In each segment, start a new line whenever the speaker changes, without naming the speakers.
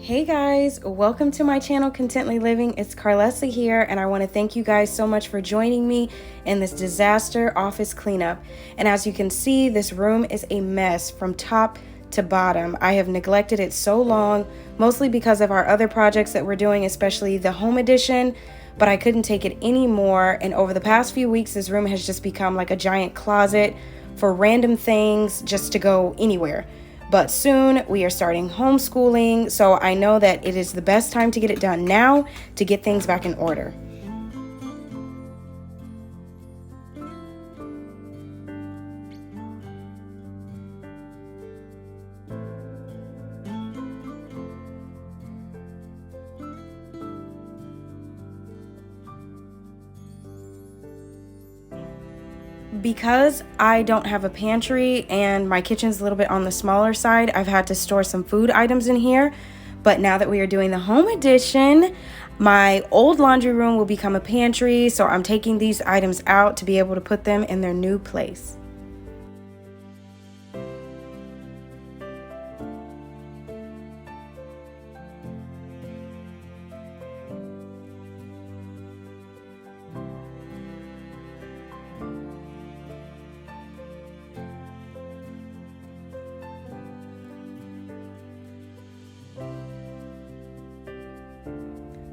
Hey guys, welcome to my channel Contently Living. It's Carlessa here, and I want to thank you guys so much for joining me in this disaster office cleanup. And as you can see, this room is a mess from top to bottom. I have neglected it so long, mostly because of our other projects that we're doing, especially the home edition, but I couldn't take it anymore. And over the past few weeks, this room has just become like a giant closet for random things just to go anywhere. But soon we are starting homeschooling, so I know that it is the best time to get it done now to get things back in order. Because I don't have a pantry and my kitchen's a little bit on the smaller side, I've had to store some food items in here. But now that we are doing the home edition, my old laundry room will become a pantry, so I'm taking these items out to be able to put them in their new place.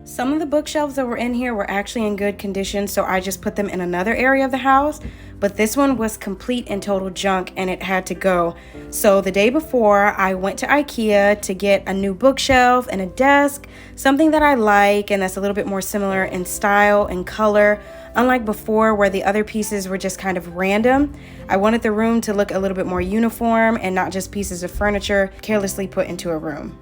Some of the bookshelves that were in here were actually in good condition, so I just put them in another area of the house. But this one was complete and total junk and it had to go. So the day before, I went to IKEA to get a new bookshelf and a desk, something that I like and that's a little bit more similar in style and color. Unlike before where the other pieces were just kind of random, I wanted the room to look a little bit more uniform and not just pieces of furniture carelessly put into a room.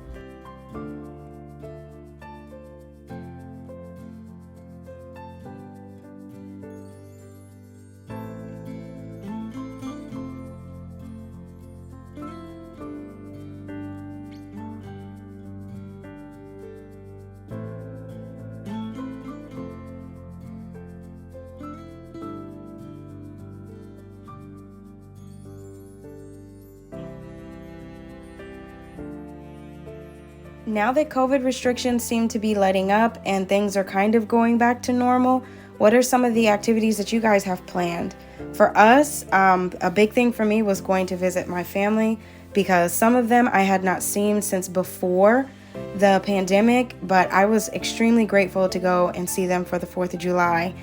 Now that COVID restrictions seem to be letting up and things are kind of going back to normal, what are some of the activities that you guys have planned? For us, a big thing for me was going to visit my family because some of them I had not seen since before the pandemic, but I was extremely grateful to go and see them for the 4th of July.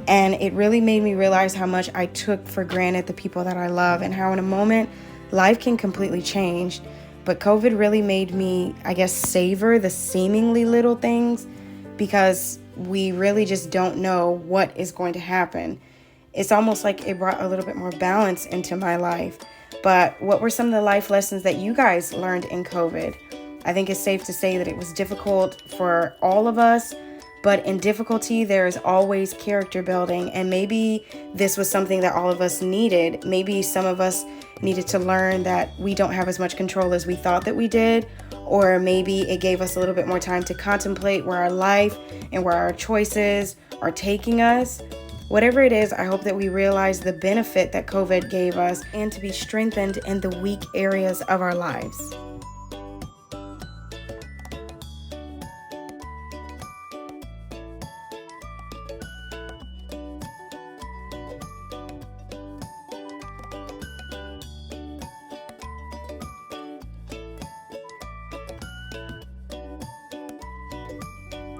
And it really made me realize how much I took for granted the people that I love and how in a moment life can completely change. But COVID really made me, I guess, savor the seemingly little things because we really just don't know what is going to happen. It's almost like it brought a little bit more balance into my life. But what were some of the life lessons that you guys learned in COVID? I think it's safe to say that it was difficult for all of us, but in difficulty, there is always character building. And maybe this was something that all of us needed. Maybe some of us needed to learn that we don't have as much control as we thought that we did, or maybe it gave us a little bit more time to contemplate where our life and where our choices are taking us. Whatever it is, I hope that we realize the benefit that COVID gave us and to be strengthened in the weak areas of our lives.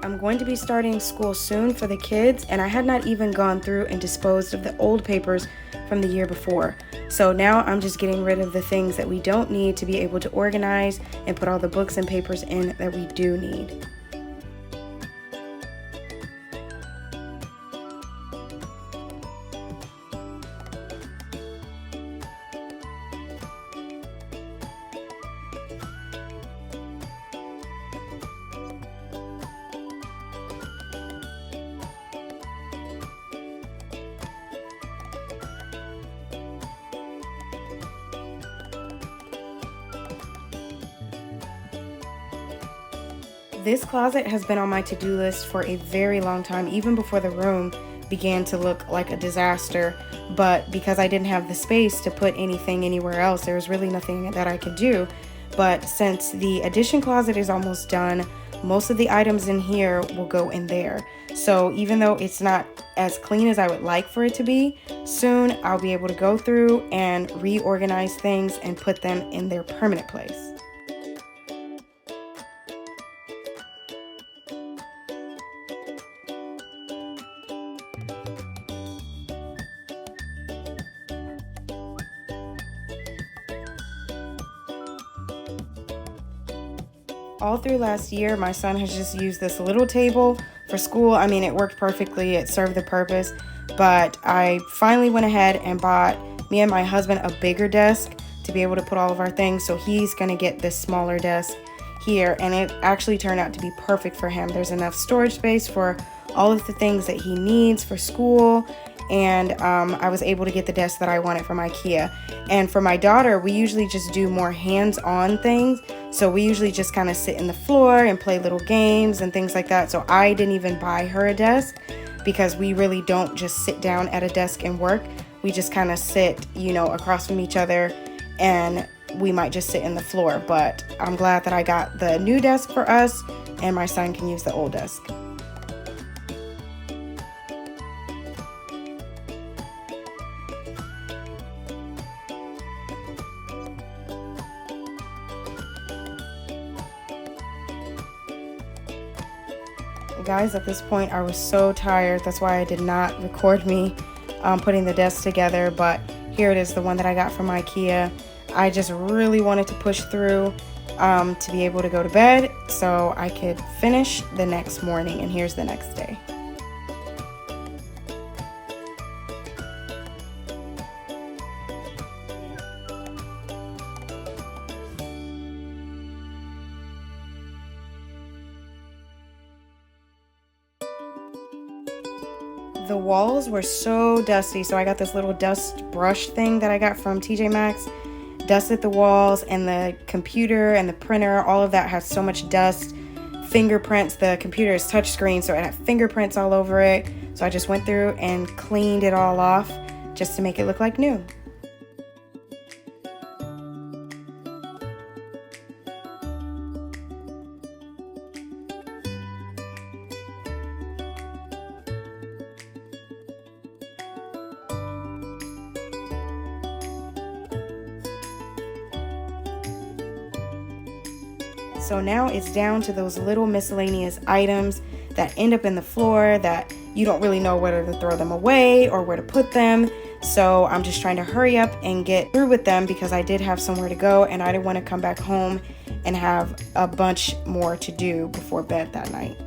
I'm going to be starting school soon for the kids, and I had not even gone through and disposed of the old papers from the year before. So now I'm just getting rid of the things that we don't need to be able to organize and put all the books and papers in that we do need. This closet has been on my to-do list for a very long time, even before the room began to look like a disaster. But because I didn't have the space to put anything anywhere else, there was really nothing that I could do. But since the addition closet is almost done, most of the items in here will go in there. So even though it's not as clean as I would like for it to be, soon I'll be able to go through and reorganize things and put them in their permanent place. All through last year, my son has just used this little table for school. I mean, it worked perfectly. It served the purpose. But I finally went ahead and bought me and my husband a bigger desk to be able to put all of our things. So he's going to get this smaller desk here. And it actually turned out to be perfect for him. There's enough storage space for all of the things that he needs for school. And I was able to get the desk that I wanted from IKEA. And for my daughter, we usually just do more hands-on things. So we usually just kind of sit in the floor and play little games and things like that. So I didn't even buy her a desk because we really don't just sit down at a desk and work. We just kind of sit, across from each other, and we might just sit in the floor. But I'm glad that I got the new desk for us and my son can use the old desk. Guys, at this point I was so tired. That's why I did not record me putting the desk together, but here it is, the one that I got from IKEA. I just really wanted to push through to be able to go to bed so I could finish the next morning, and here's the next day. The walls were so dusty, so I got this little dust brush thing that I got from TJ Maxx. Dusted the walls, and the computer and the printer, all of that has so much dust. Fingerprints, the computer is touchscreen, so it had fingerprints all over it. So I just went through and cleaned it all off just to make it look like new. So now it's down to those little miscellaneous items that end up in the floor that you don't really know whether to throw them away or where to put them. So I'm just trying to hurry up and get through with them because I did have somewhere to go and I didn't want to come back home and have a bunch more to do before bed that night.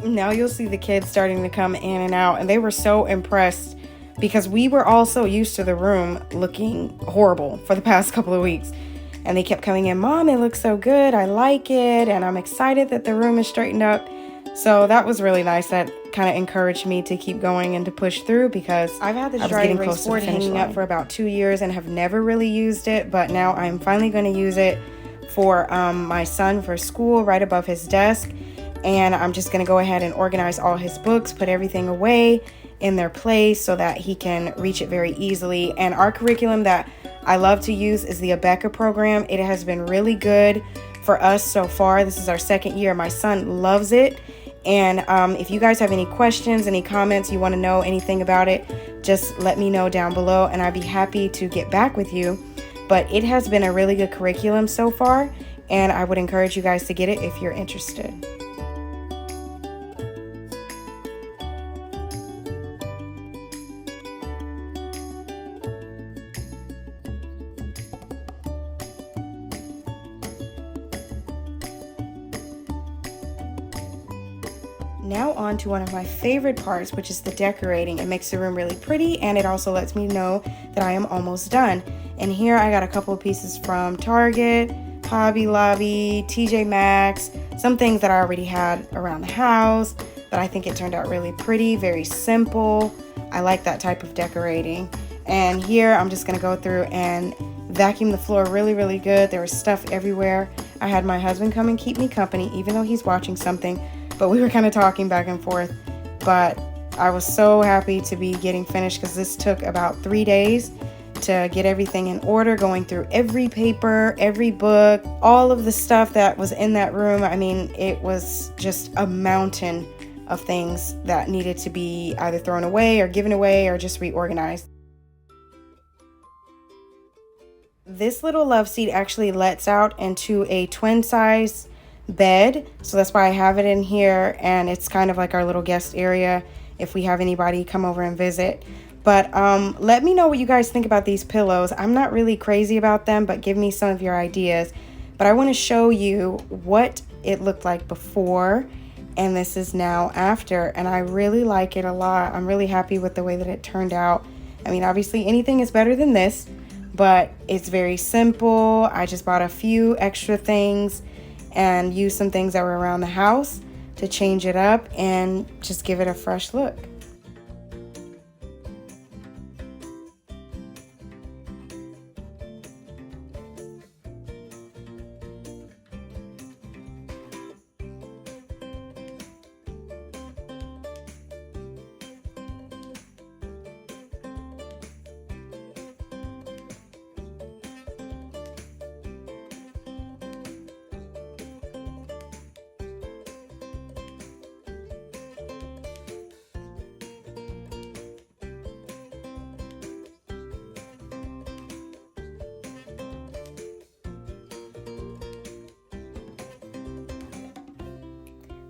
Now you'll see the kids starting to come in and out, and they were so impressed because we were all so used to the room looking horrible for the past couple of weeks. And they kept coming in, "Mom, it looks so good. I like it. And I'm excited that the room is straightened up." So that was really nice. That kind of encouraged me to keep going and to push through because I've had this dry erase board hanging up for about 2 years and have never really used it. But now I'm finally going to use it for my son for school right above his desk. And I'm just going to go ahead and organize all his books, put everything away in their place so that he can reach it very easily. And our curriculum that I love to use is the Abeka program. It has been really good for us so far. This is our second year. My son loves it. And if you guys have any questions, any comments, you want to know anything about it, just let me know down below and I'd be happy to get back with you. But it has been a really good curriculum so far, and I would encourage you guys to get it if you're interested. Now on to one of my favorite parts, which is the decorating. It makes the room really pretty, and it also lets me know that I am almost done. And here I got a couple of pieces from Target, Hobby Lobby, TJ Maxx, some things that I already had around the house, but I think it turned out really pretty, very simple. I like that type of decorating. And here I'm just gonna go through and vacuum the floor really good. There was stuff everywhere. I had my husband come and keep me company, even though he's watching something, but we were kind of talking back and forth. But I was so happy to be getting finished because this took about 3 days to get everything in order, going through every paper, every book, all of the stuff that was in that room. I mean, it was just a mountain of things that needed to be either thrown away or given away or just reorganized. This little love seat actually lets out into a twin size bed, so that's why I have it in here, and it's kind of like our little guest area if we have anybody come over and visit. But let me know what you guys think about these pillows. I'm not really crazy about them, but give me some of your ideas. But I want to show you what it looked like before, and this is now after, and I really like it a lot. I'm really happy with the way that it turned out. I mean, obviously anything is better than this, but it's very simple. I just bought a few extra things and used some things that were around the house to change it up and just give it a fresh look.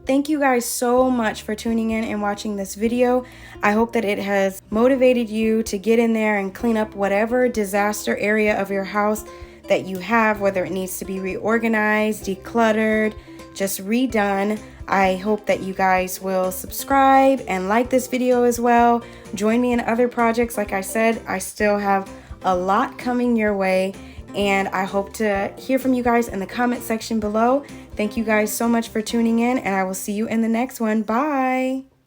Thank you guys so much for tuning in and watching this video. I hope that it has motivated you to get in there and clean up whatever disaster area of your house that you have, whether it needs to be reorganized, decluttered, just redone. I hope that you guys will subscribe and like this video as well. Join me in other projects. Like I said, I still have a lot coming your way, and I hope to hear from you guys in the comment section below. Thank you guys so much for tuning in, and I will see you in the next one. Bye.